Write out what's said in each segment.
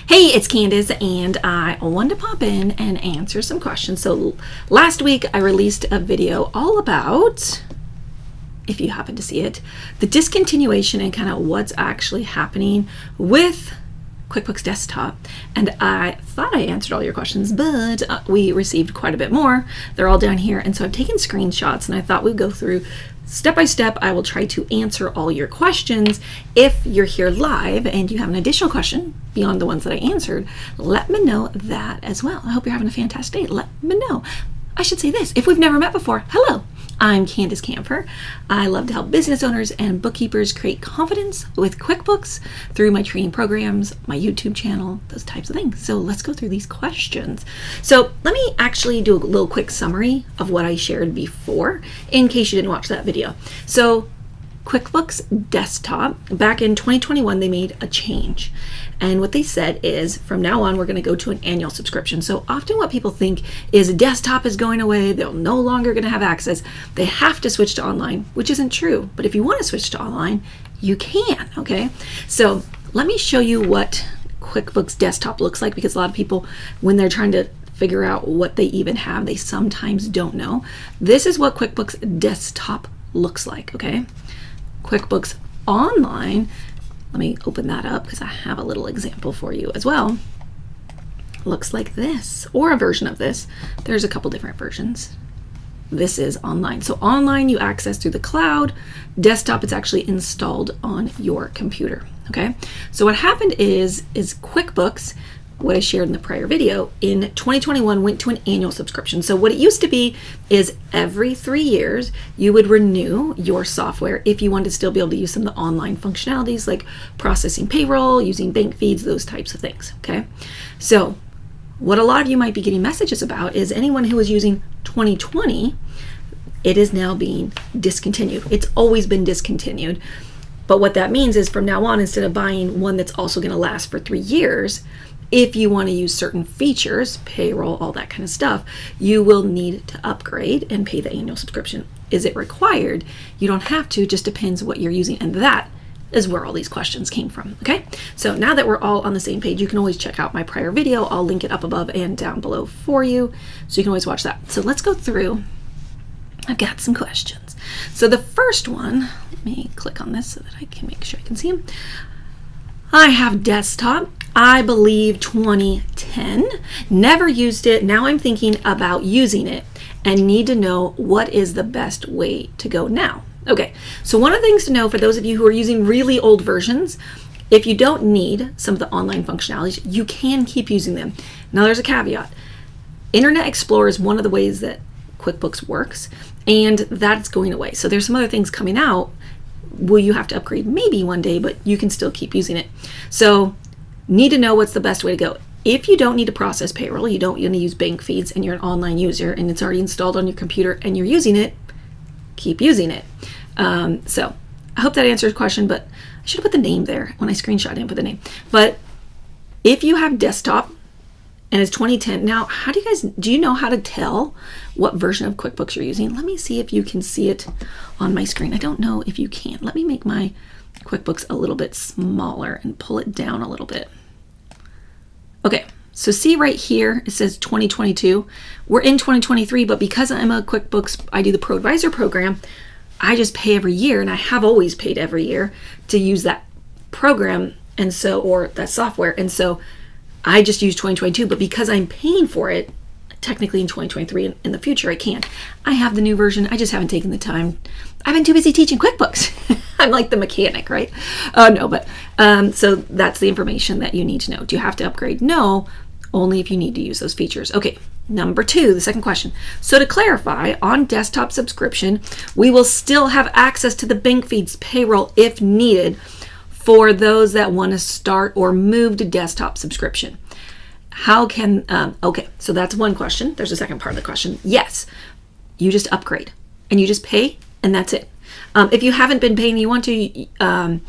Hey, it's Candus, and I wanted to pop in and answer some questions. So last week I released a video all about, if you happen to see it, the discontinuation and kind of what's actually happening with QuickBooks Desktop. And I thought I answered all your questions, but we received quite a bit more. They're all down here. And so I've taken screenshots and I thought we'd go through step by step. I will try to answer all your questions. If you're here live and you have an additional question beyond the ones that I answered, let me know that as well. I hope you're having a fantastic day. Let me know. I should say this, if we've never met before, hello. I'm Candace Kampfer. I love to help business owners and bookkeepers create confidence with QuickBooks through my training programs, my YouTube channel, those types of things. So let's go through these questions. So let me actually do a little quick summary of what I shared before in case you didn't watch that video. So QuickBooks Desktop, back in 2021, they made a change. And what they said is, from now on, we're going to go to an annual subscription. So often what people think is Desktop is going away. They're no longer going to have access. They have to switch to online, which isn't true. But if you want to switch to online, you can, okay? So let me show you what QuickBooks Desktop looks like, because a lot of people, when they're trying to figure out what they even have, they sometimes don't know. This is what QuickBooks Desktop looks like, okay? QuickBooks Online, let me open that up because I have a little example for you as well. Looks like this, or a version of this. There's a couple different versions. This is online. So online you access through the cloud. Desktop, it's actually installed on your computer, okay? So what happened is QuickBooks, what I shared in the prior video, in 2021 went to an annual subscription. So what it used to be is every 3 years you would renew your software if you wanted to still be able to use some of the online functionalities like processing payroll, using bank feeds, those types of things, okay? So what a lot of you might be getting messages about is anyone who was using 2020, it is now being discontinued. It's always been discontinued. But what that means is from now on, instead of buying one that's also going to last for 3 years, if you want to use certain features, payroll, all that kind of stuff, you will need to upgrade and pay the annual subscription. Is it required? You don't have to, just depends what you're using. And that is where all these questions came from, okay? So now that we're all on the same page, you can always check out my prior video. I'll link it up above and down below for you, so you can always watch that. So let's go through. I've got some questions. So the first one, let me click on this so that I can make sure I can see them. I have Desktop, I believe 2010, never used it. Now I'm thinking about using it and need to know what is the best way to go now. Okay, so one of the things to know for those of you who are using really old versions, if you don't need some of the online functionalities, you can keep using them. Now there's a caveat. Internet Explorer is one of the ways that QuickBooks works, and that's going away. So there's some other things coming out. Will you have to upgrade? Maybe one day, but you can still keep using it. So need to know what's the best way to go. If you don't need to process payroll, you don't need to use bank feeds, and you're an online user and it's already installed on your computer and you're using it, keep using it. So I hope that answers the question, but I should have put the name there. When I screenshot, I didn't put the name. But if you have Desktop and it's 2010, now do you know how to tell what version of QuickBooks you're using? Let me see if you can see it on my screen. I don't know if you can. Let me make my QuickBooks a little bit smaller and pull it down a little bit. Okay, so see right here, it says 2022. We're in 2023, but because I'm a QuickBooks, I do the Pro Advisor program, I just pay every year, and I have always paid every year to use that program, and so, or that software, and so I just use 2022, but because I'm paying for it, technically in 2023, in the future I can. I have the new version, I just haven't taken the time. I've been too busy teaching QuickBooks. I'm like the mechanic, right? Oh no, but so that's the information that you need to know. Do you have to upgrade? No, only if you need to use those features. Okay, number 2, the second question. So to clarify, on Desktop subscription, we will still have access to the bank feeds payroll if needed for those that want to start or move to Desktop subscription. How can, okay, so that's one question. There's a second part of the question. Yes, you just upgrade and you just pay and that's it. If you haven't been paying, you want to,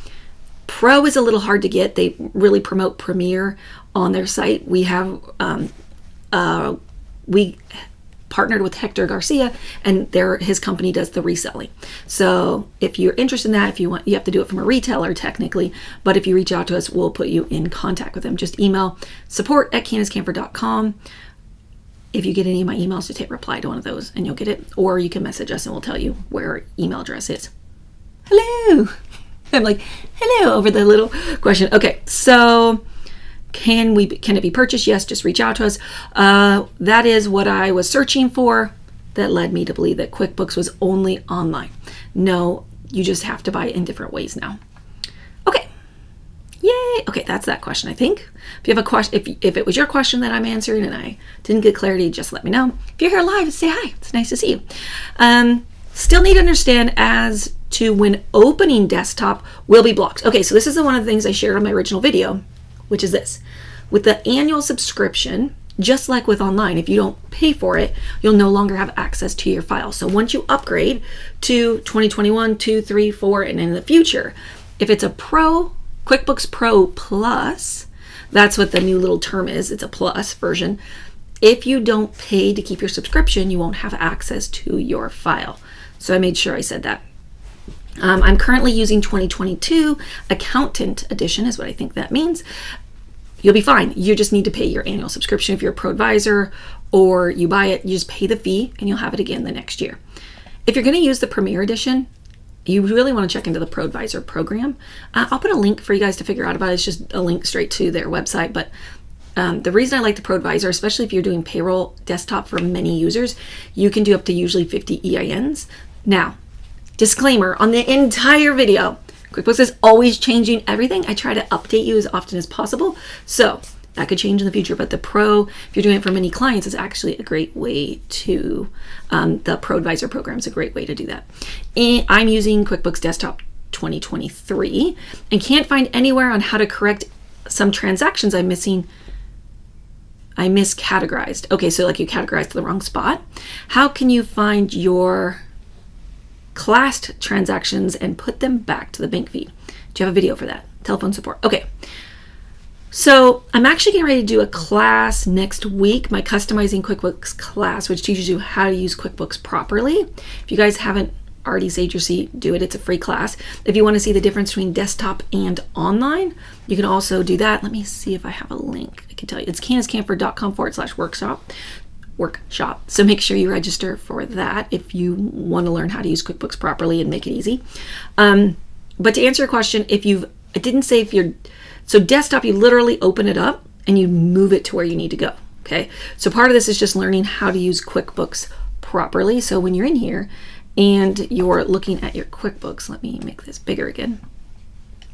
Pro is a little hard to get. They really promote Premier on their site. We have, partnered with Hector Garcia, and his company does the reselling. So if you're interested in that, if you want, you have to do it from a retailer technically, but if you reach out to us, we'll put you in contact with them. Just email support@canduskampfer.com. If you get any of my emails, just hit reply to one of those and you'll get it. Or you can message us and we'll tell you where our email address is. Hello. I'm like, hello, over the little question. Okay, so can it be purchased? Yes, just reach out to us. That is what I was searching for. That led me to believe that QuickBooks was only online. No, you just have to buy it in different ways now. Okay, yay. Okay, that's that question, I think. If you have a question, if it was your question that I'm answering and I didn't get clarity, just let me know. If you're here live, say hi. It's nice to see you. Still need to understand as to when opening desktop will be blocked. Okay, so this is one of the things I shared on my original video, which is this. With the annual subscription, just like with online, if you don't pay for it, you'll no longer have access to your file. So once you upgrade to 2021, 2, 3, 4, and in the future, if it's a Pro, QuickBooks Pro Plus, that's what the new little term is, it's a plus version. If you don't pay to keep your subscription, you won't have access to your file. So I made sure I said that. I'm currently using 2022 Accountant Edition is what I think that means. You'll be fine. You just need to pay your annual subscription. If you're a Pro Advisor or you buy it, you just pay the fee and you'll have it again the next year. If you're going to use the Premier Edition, you really want to check into the Pro Advisor program. I'll put a link for you guys to figure out about it. It's just a link straight to their website. But the reason I like the Pro Advisor, especially if you're doing payroll desktop for many users, you can do up to usually 50 EINs. Now, disclaimer on the entire video, QuickBooks is always changing everything. I try to update you as often as possible. So that could change in the future, but the Pro, if you're doing it for many clients, is actually a great way to, the Pro Advisor program is a great way to do that. And I'm using QuickBooks Desktop 2023 and can't find anywhere on how to correct some transactions I'm missing. I miscategorized. Okay, so like you categorized to the wrong spot. How can you find your classed transactions and put them back to the bank feed? Do you have a video for that? Telephone support. Okay. So I'm actually getting ready to do a class next week, my Customizing QuickBooks class, which teaches you how to use QuickBooks properly. If you guys haven't already saved your seat, do it. It's a free class. If you want to see the difference between desktop and online, you can also do that. Let me see if I have a link. I can tell you. It's canduskampfer.com/workshop. So make sure you register for that if you want to learn how to use QuickBooks properly and make it easy. But to answer your question, so desktop, you literally open it up and you move it to where you need to go. Okay. So part of this is just learning how to use QuickBooks properly. So when you're in here and you're looking at your QuickBooks, let me make this bigger again.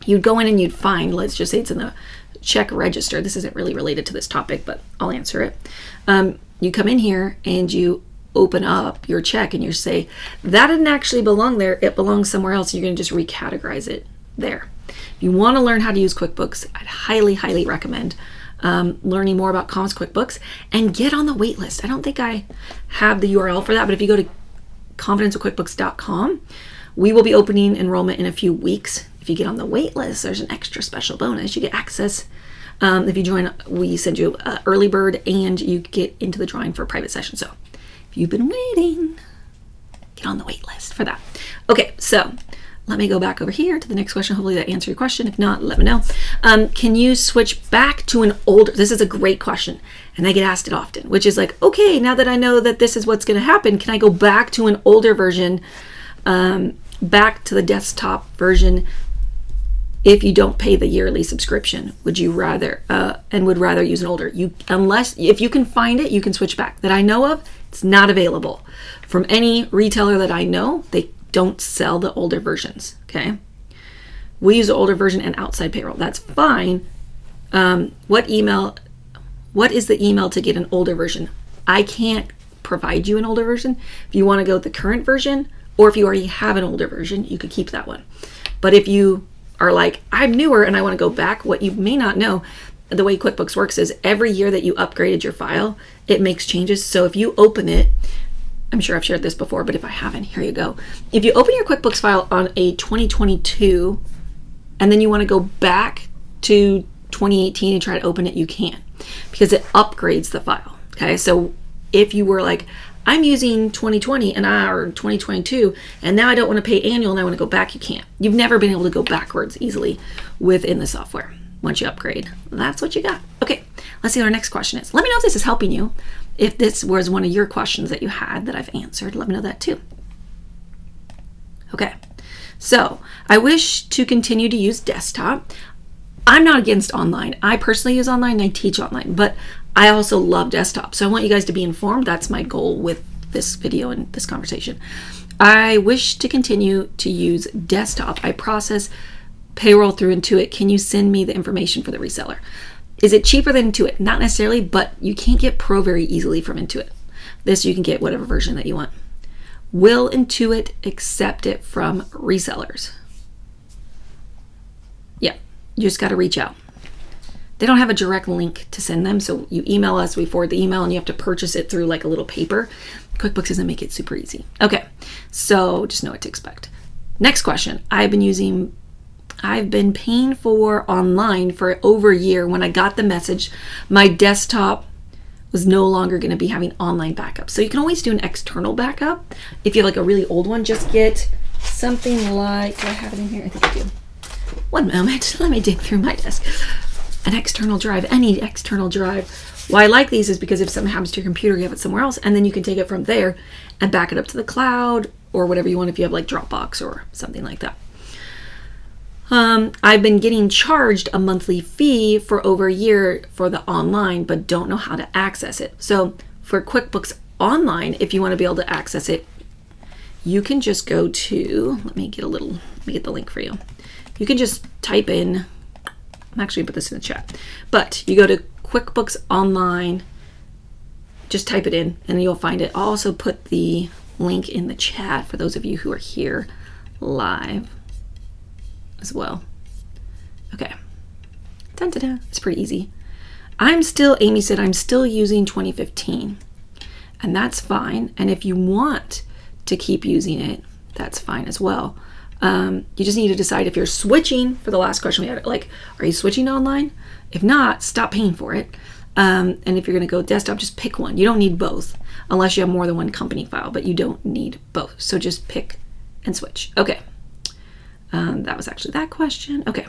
You'd go in and you'd find, let's just say it's in the check register. This isn't really related to this topic, but I'll answer it. You come in here and you open up your check and you say, that didn't actually belong there. It belongs somewhere else. You're going to just recategorize it there. If you want to learn how to use QuickBooks, I'd highly, highly recommend learning more about Comms QuickBooks and get on the wait list. I don't think I have the URL for that, but if you go to confidenceofquickbooks.com, we will be opening enrollment in a few weeks. If you get on the wait list, there's an extra special bonus. You get access. If you join, we send you an early bird and you get into the drawing for a private session. So if you've been waiting, get on the wait list for that. Okay, so let me go back over here to the next question. Hopefully that answered your question. If not, let me know. Can you switch back to an older, this is a great question and I get asked it often, which is like, okay, now that I know that this is what's going to happen, can I go back to an older version, back to the desktop version if you don't pay the yearly subscription? Would you rather, and would rather use an older, if you can find it, you can switch back. That I know of, it's not available. From any retailer that I know, they don't sell the older versions, okay? We use the older version and outside payroll. That's fine. What is the email to get an older version? I can't provide you an older version. If you want to go with the current version, or if you already have an older version, you could keep that one. But if you are like, I'm newer and I want to go back, what you may not know, the way QuickBooks works is every year that you upgraded your file, it makes changes. So if you open it, I'm sure I've shared this before, but if I haven't, here you go. If you open your QuickBooks file on a 2022 and then you want to go back to 2018 and try to open it, you can, because it upgrades the file. Okay, so if you were like, I'm using 2020 or 2022, and now I don't want to pay annual and I want to go back. You can't. You've never been able to go backwards easily within the software once you upgrade. That's what you got. Okay, let's see what our next question is. Let me know if this is helping you. If this was one of your questions that you had that I've answered, let me know that too. Okay, so I wish to continue to use desktop. I'm not against online. I personally use online and I teach online, but I also love desktop. So I want you guys to be informed. That's my goal with this video and this conversation. I wish to continue to use desktop. I process payroll through Intuit. Can you send me the information for the reseller? Is it cheaper than Intuit? Not necessarily, but you can't get Pro very easily from Intuit. This, you can get whatever version that you want. Will Intuit accept it from resellers? Yeah, you just got to reach out. They don't have a direct link to send them, so you email us, we forward the email, and you have to purchase it through like a little paper. QuickBooks doesn't make it super easy. Okay, so just know what to expect. Next question. I've been paying for online for over a year. When I got the message, my desktop was no longer going to be having online backup. So you can always do an external backup. If you have like a really old one, just get something like, do I have it in here? I think I do. One moment, let me dig through my desk. An external drive, any external drive. Why I like these is because if something happens to your computer, you have it somewhere else, and then you can take it from there and back it up to the cloud or whatever you want if you have like Dropbox or something like that. I've been getting charged a monthly fee for over a year for the online, but don't know how to access it. So for QuickBooks Online, if you want to be able to access it, you can just go to, let me get the link for you. You can just type in, I'm actually gonna put this in the chat, but you go to QuickBooks Online, just type it in and you'll find it. I'll also put the link in the chat for those of you who are here live as well. Okay. Dun, dun, dun. It's pretty easy. Amy said, I'm still using 2015, and that's fine. And if you want to keep using it, that's fine as well. You just need to decide if you're switching. For the last question we had, like, are you switching to online? If not, stop paying for it. And if you're going to go desktop, just pick one. You don't need both unless you have more than one company file, but you don't need both. So just pick and switch. Okay. That was actually that question. Okay.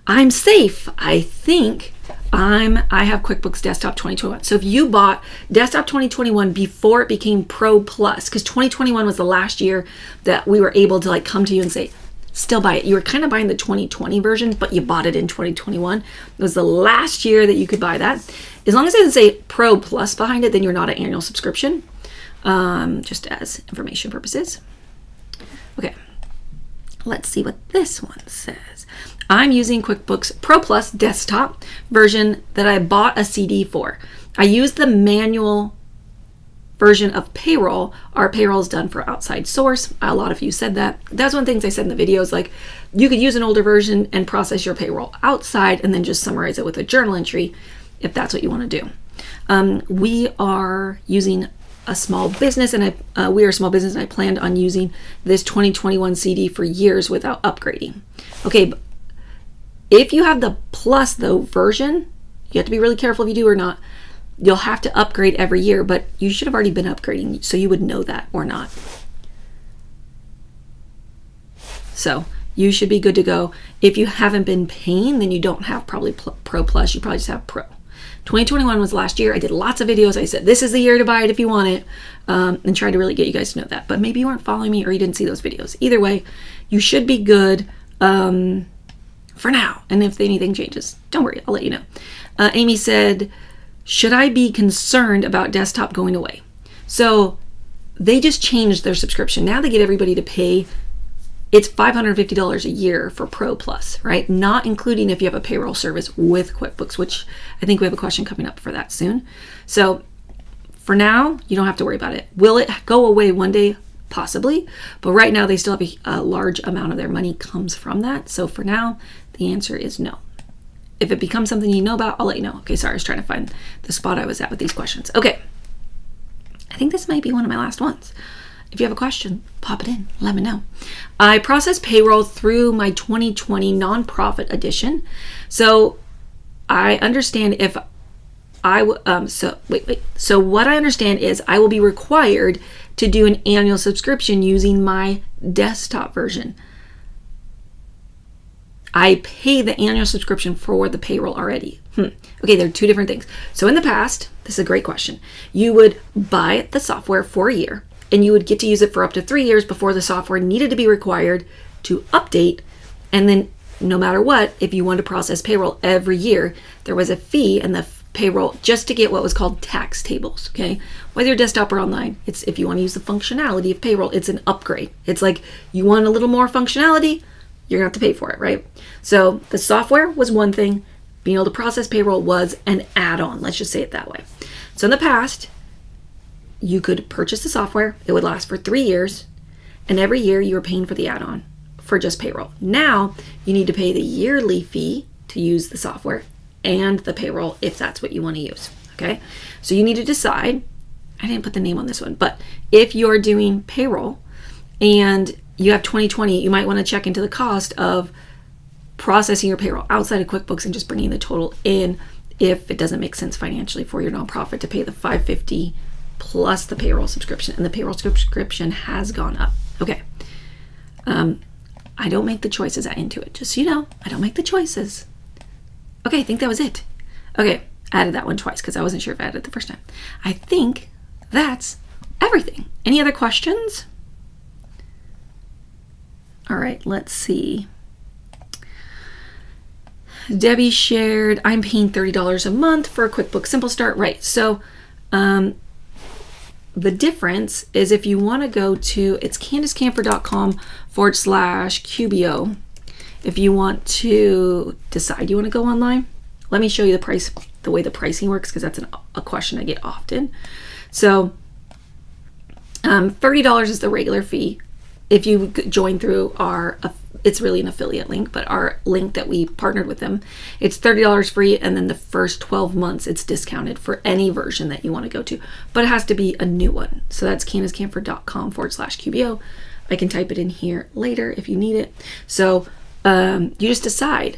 I'm safe. I think I have QuickBooks Desktop 2021. So if you bought Desktop 2021 before it became Pro Plus, because 2021 was the last year that we were able to like come to you and say, still buy it. You were kind of buying the 2020 version, but you bought it in 2021. It was the last year that you could buy that. As long as it doesn't say Pro Plus behind it, then you're not an annual subscription, just as information purposes. Okay. Let's see what this one says. I'm using QuickBooks Pro Plus Desktop version that I bought a CD for. I use the manual version of Payroll. Our payroll is done for outside source. A lot of you said that. That's one of the things I said in the videos, like you could use an older version and process your payroll outside and then just summarize it with a journal entry if that's what you want to do. We are using a small business, and we are a small business, and I planned on using this 2021 CD for years without upgrading. Okay, if you have the Plus though version, you have to be really careful if you do or not. You'll have to upgrade every year, but you should have already been upgrading, so you would know that or not. So you should be good to go. If you haven't been paying, then you don't have probably Pro Plus. You probably just have Pro. 2021 was last year. I did lots of videos. I said, this is the year to buy it if you want it, and tried to really get you guys to know that. But maybe you weren't following me or you didn't see those videos. Either way, you should be good for now. And if anything changes, don't worry, I'll let you know. Amy said, should I be concerned about desktop going away? So they just changed their subscription. Now they get everybody to pay. It's $550 a year for Pro Plus, right? Not including if you have a payroll service with QuickBooks, which I think we have a question coming up for that soon. So for now, you don't have to worry about it. Will it go away one day? Possibly. But right now, they still have a large amount of their money comes from that. So for now, the answer is no. If it becomes something you know about, I'll let you know. Okay, sorry, I was trying to find the spot I was at with these questions. Okay. I think this might be one of my last ones. If you have a question, pop it in, let me know. I process payroll through my 2020 nonprofit edition. So I understand if So what I understand is I will be required to do an annual subscription using my desktop version. I pay the annual subscription for the payroll already. Okay, there are two different things. So in the past, this is a great question. You would buy the software for a year, and you would get to use it for up to 3 years before the software needed to be required to update. And then no matter what, if you wanted to process payroll every year, there was a fee in the payroll just to get what was called tax tables, okay? Whether you're desktop or online, it's if you want to use the functionality of payroll, it's an upgrade. It's like you want a little more functionality, you're gonna have to pay for it, right? So the software was one thing, being able to process payroll was an add-on, let's just say it that way. So in the past, you could purchase the software, it would last for 3 years, and every year you were paying for the add-on for just payroll. Now you need to pay the yearly fee to use the software and the payroll if that's what you want to use, okay? So you need to decide, I didn't put the name on this one, but if you're doing payroll and you have 2020, you might want to check into the cost of processing your payroll outside of QuickBooks and just bringing the total in if it doesn't make sense financially for your nonprofit to pay the $550 plus the payroll subscription, and the payroll subscription has gone up. Okay. I don't make the choices at Intuit, just so you know, I don't make the choices. Okay, I think that was it. Okay, I added that one twice because I wasn't sure if I added it the first time. I think that's everything. Any other questions? All right, let's see. Debbie shared, I'm paying $30 a month for a QuickBooks Simple Start. Right, so the difference is if you want to go to, it's CandusCampfer.com/QBO. If you want to decide you want to go online, let me show you the price, the way the pricing works, because that's a question I get often. So $30 is the regular fee. If you join through our, it's really an affiliate link, but our link that we partnered with them, it's $30 free, and then the first 12 months it's discounted for any version that you want to go to, but it has to be a new one. So that's CandusCampfer.com/QBO. I can type it in here later if you need it. So you just decide.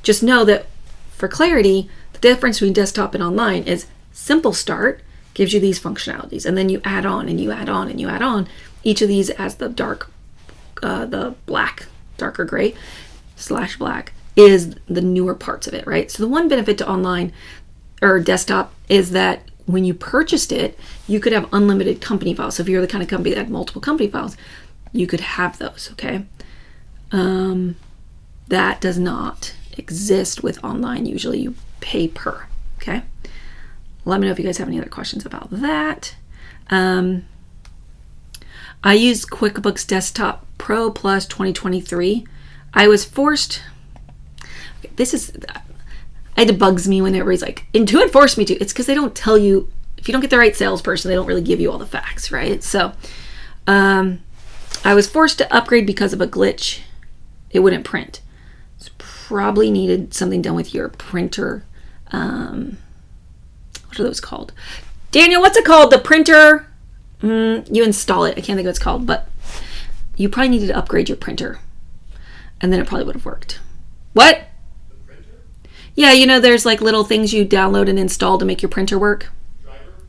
Just know that for clarity, the difference between desktop and online is Simple Start gives you these functionalities, and then you add on and you add on and you add on. Each of these as the black, darker gray / black is the newer parts of it, right? So the one benefit to online or desktop is that when you purchased it, you could have unlimited company files. So if you're the kind of company that had multiple company files, you could have those, okay? That does not exist with online. Usually you pay per, okay? Let me know if you guys have any other questions about that. I used QuickBooks Desktop Pro Plus 2023. I was forced, it bugs me when everybody's like, Intuit forced me to. It's because they don't tell you, if you don't get the right salesperson, they don't really give you all the facts, right? So I was forced to upgrade because of a glitch. It wouldn't print. It's probably needed something done with your printer. What are those called? Daniel, what's it called? The printer? You install it. I can't think of what it's called, but you probably needed to upgrade your printer, and then it probably would have worked. What? The printer? Yeah, you know, there's like little things you download and install to make your printer work.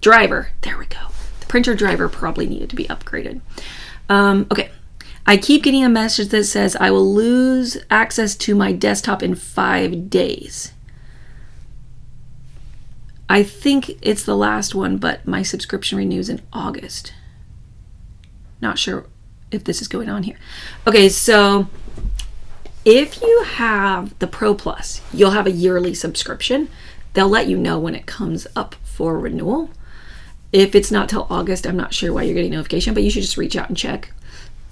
Driver. There we go. The printer driver probably needed to be upgraded. Okay. I keep getting a message that says I will lose access to my desktop in 5 days. I think it's the last one, but my subscription renews in August. Not sure if this is going on here. Okay, so if you have the Pro Plus, you'll have a yearly subscription. They'll let you know when it comes up for renewal. If it's not till August, I'm not sure why you're getting notification, but you should just reach out and check.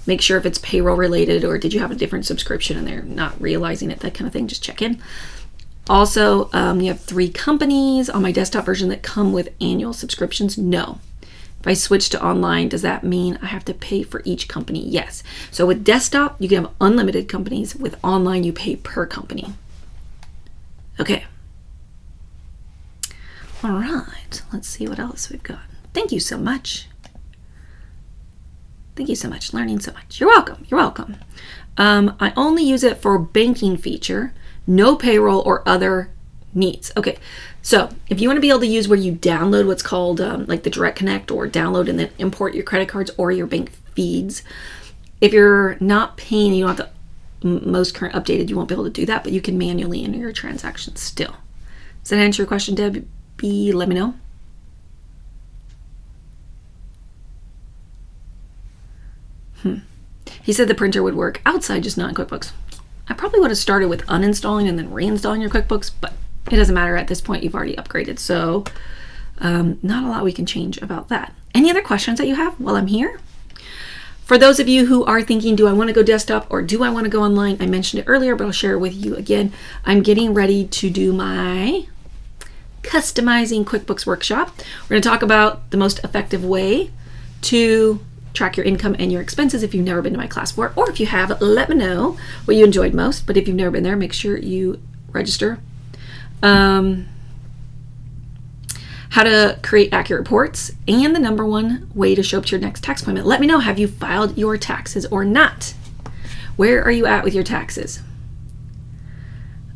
Make sure if it's payroll related or did you have a different subscription and they're not realizing it, that kind of thing, just check in. Also, you have 3 companies on my desktop version that come with annual subscriptions. No. If I switch to online, does that mean I have to pay for each company? Yes. So with desktop, you can have unlimited companies. With online, you pay per company. Okay. All right. Let's see what else we've got. Thank you so much. Thank you so much. Learning so much. You're welcome. You're welcome. I only use it for banking feature. No payroll or other needs. Okay, so if you want to be able to use where you download what's called like the Direct Connect, or download and then import your credit cards or your bank feeds, if you're not paying, you don't have the most current updated, you won't be able to do that, but you can manually enter your transactions still. Does that answer your question, Debbie? Let me know. He said the printer would work outside, just not in QuickBooks. I probably would have started with uninstalling and then reinstalling your QuickBooks, but it doesn't matter at this point. You've already upgraded, so not a lot we can change about that. Any other questions that you have while I'm here? For those of you who are thinking, do I want to go desktop or do I want to go online? I mentioned it earlier, but I'll share it with you again. I'm getting ready to do my customizing QuickBooks workshop. We're going to talk about the most effective way to track your income and your expenses. If you've never been to my class before, or if you have, let me know what you enjoyed most. But if you've never been there, make sure you register. How to create accurate reports, and the one way to show up to your next tax appointment. Let me know, have you filed your taxes or not? Where are you at with your taxes?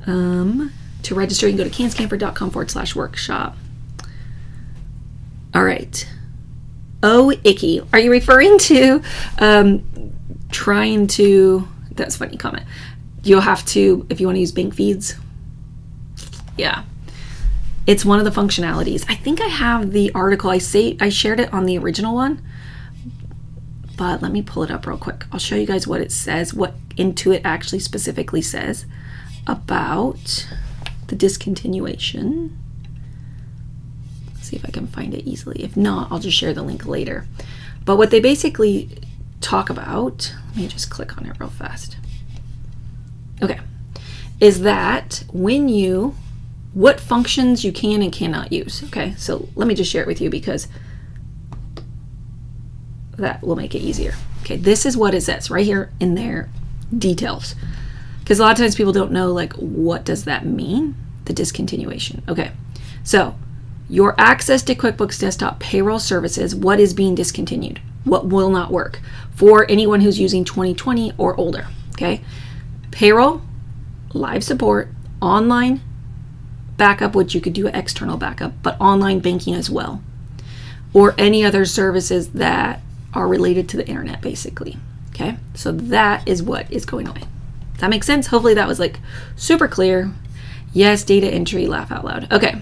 To register, you can go to kanskamfer.com/workshop. All right. Oh, icky. Are you referring to trying to, that's a funny comment. You'll have to, if you want to use bank feeds. Yeah. It's one of the functionalities. I think I have the article. I shared it on the original one, but let me pull it up real quick. I'll show you guys what it says, what Intuit actually specifically says about the discontinuation. See if I can find it easily. If not, I'll just share the link later. But what they basically talk about, let me just click on it real fast. Okay, is that what functions you can and cannot use. Okay, so let me just share it with you because that will make it easier. Okay, this is what it says right here in their details. Because a lot of times people don't know, like, what does that mean? The discontinuation. Okay, so your access to QuickBooks Desktop payroll services, what is being discontinued? What will not work for anyone who's using 2020 or older, okay? Payroll, live support, online backup, which you could do an external backup, but online banking as well, or any other services that are related to the internet, basically. Okay, so that is what is going away. Does that make sense? Hopefully that was like super clear. Yes, data entry, laugh out loud. Okay,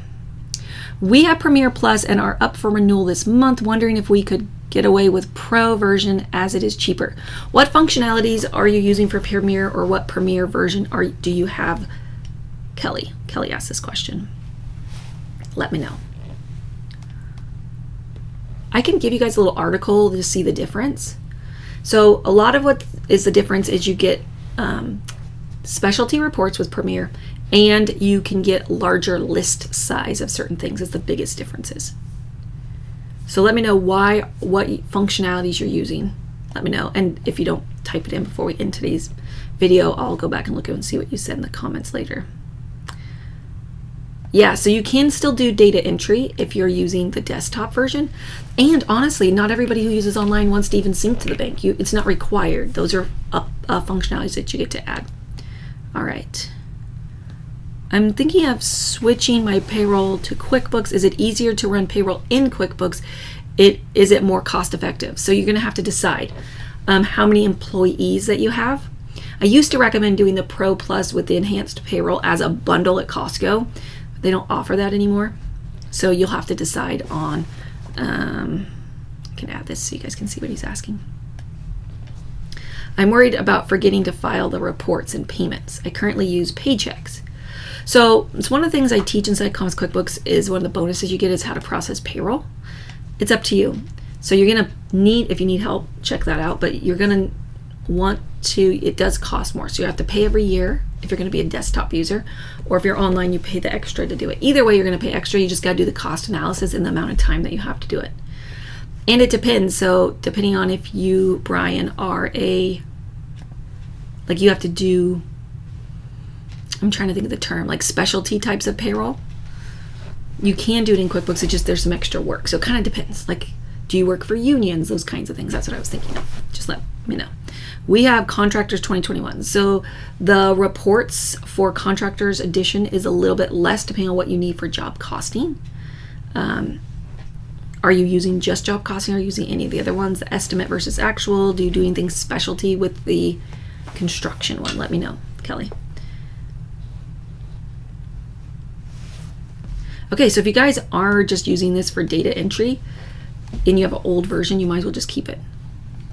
we have Premier Plus and are up for renewal this month, wondering if we could get away with Pro version as it is cheaper. What functionalities are you using for Premier, or what Premier version do you have? Kelly asked this question. Let me know. I can give you guys a little article to see the difference. So a lot of what is the difference is you get specialty reports with Premier, and you can get larger list size of certain things as the biggest differences. So let me know what functionalities you're using. Let me know. And if you don't type it in before we end today's video, I'll go back and look at it and see what you said in the comments later. Yeah, so you can still do data entry if you're using the desktop version. And honestly, not everybody who uses online wants to even sync to the bank. It's not required. Those are functionalities that you get to add. All right. I'm thinking of switching my payroll to QuickBooks. Is it easier to run payroll in QuickBooks? Is it more cost effective? So you're going to have to decide how many employees that you have. I used to recommend doing the Pro Plus with the enhanced payroll as a bundle at Costco. They don't offer that anymore. So you'll have to decide on, I can add this so you guys can see what he's asking. I'm worried about forgetting to file the reports and payments. I currently use paychecks. So it's one of the things I teach inside Commerce QuickBooks is one of the bonuses you get is how to process payroll. It's up to you. So you're gonna need, if you need help, check that out, but you're gonna want to, it does cost more. So you have to pay every year if you're gonna be a desktop user, or if you're online, you pay the extra to do it. Either way, you're gonna pay extra. You just gotta do the cost analysis and the amount of time that you have to do it. And it depends. So depending on if you, Bryon, are like you have to do, I'm trying to think of the term, like specialty types of payroll. You can do it in QuickBooks, it's just there's some extra work. So it kind of depends. Like, do you work for unions? Those kinds of things. That's what I was thinking of. Just let me know. We have Contractors 2021. So the reports for Contractors edition is a little bit less depending on what you need for job costing. Are you using just job costing? Or are you using any of the other ones? The estimate versus actual? Do you do anything specialty with the construction one? Let me know, Kelly. Okay, so if you guys are just using this for data entry and you have an old version, you might as well just keep it.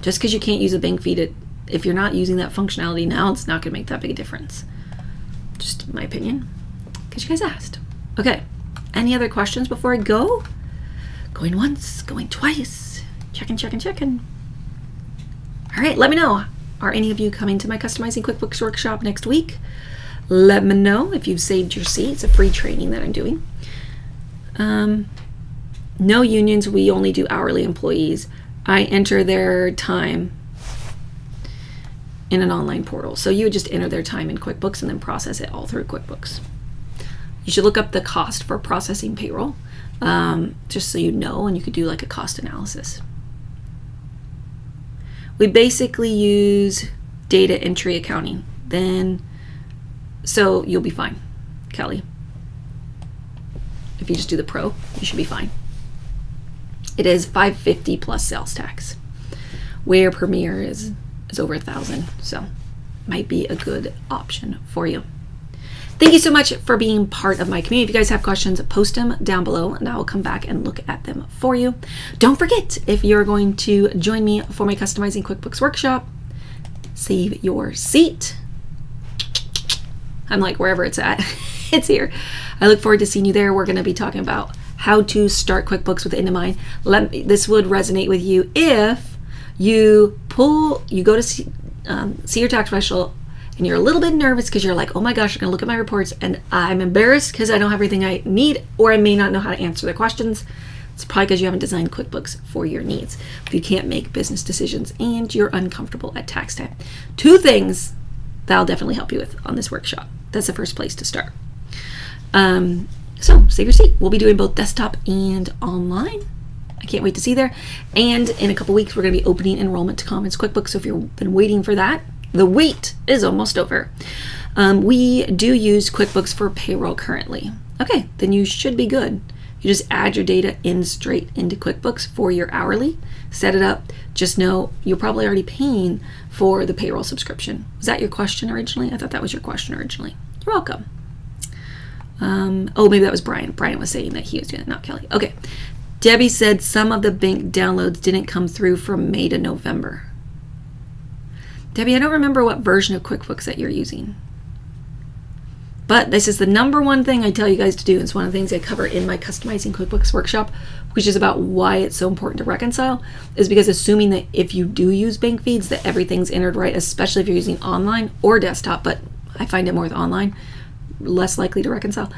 Just because you can't use a bank feed, if you're not using that functionality now, it's not going to make that big a difference. Just my opinion, because you guys asked. Okay, any other questions before I go? Going once, going twice, checking. All right, let me know. Are any of you coming to my Customizing QuickBooks workshop next week? Let me know if you've saved your seat. It's a free training that I'm doing. No unions, we only do hourly employees. I enter their time in an online portal. So you would just enter their time in QuickBooks and then process it all through QuickBooks. You should look up the cost for processing payroll, just so you know, and you could do like a cost analysis. We basically use data entry accounting. So you'll be fine, Kelly. If you just do the pro, you should be fine. It is $550 plus sales tax, where Premier is over $1,000, so might be a good option for you. Thank you so much for being part of my community. If you guys have questions, post them down below and I will come back and look at them for you. Don't forget, if you're going to join me for my Customizing QuickBooks workshop, save your seat. I'm like, wherever it's at, it's here. I look forward to seeing you there. We're going to be talking about how to start QuickBooks with the end in mind. This would resonate with you if you go to see your tax professional and you're a little bit nervous because you're like, oh my gosh, I'm going to look at my reports and I'm embarrassed because I don't have everything I need, or I may not know how to answer their questions. It's probably because you haven't designed QuickBooks for your needs. If you can't make business decisions and you're uncomfortable at tax time. 2 things that I'll definitely help you with on this workshop. That's the first place to start. So save your seat. We'll be doing both desktop and online. I can't wait to see you there. And in a couple weeks, we're going to be opening enrollment to Commons QuickBooks. So if you've been waiting for that, the wait is almost over. We do use QuickBooks for payroll currently. Okay, then you should be good. You just add your data in straight into QuickBooks for your hourly, set it up. Just know you're probably already paying for the payroll subscription. Was that your question originally? I thought that was your question originally. You're welcome. Oh, maybe that was Bryon. Bryon was saying that he was doing it, not Kelly. Okay. Debbie said some of the bank downloads didn't come through from May to November. Debbie, I don't remember what version of QuickBooks that you're using. But this is the #1 thing I tell you guys to do. It's one of the things I cover in my Customizing QuickBooks workshop, which is about why it's so important to reconcile, is because assuming that if you do use bank feeds, that everything's entered right, especially if you're using online or desktop, but I find it more with online, less likely to reconcile,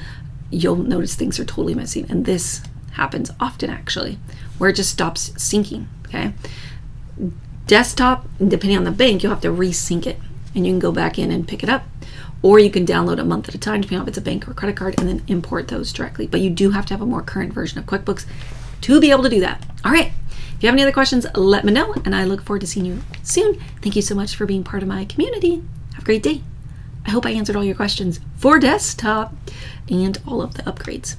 you'll notice things are totally missing. And this happens often actually, where it just stops syncing, okay? Desktop, depending on the bank, you'll have to resync it and you can go back in and pick it up, or you can download a month at a time, depending on if it's a bank or credit card, and then import those directly. But you do have to have a more current version of QuickBooks to be able to do that. All right, if you have any other questions, let me know, and I look forward to seeing you soon. Thank you so much for being part of my community. Have a great day. I hope I answered all your questions for desktop and all of the upgrades.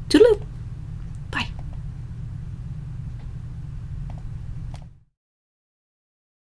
Toodaloo.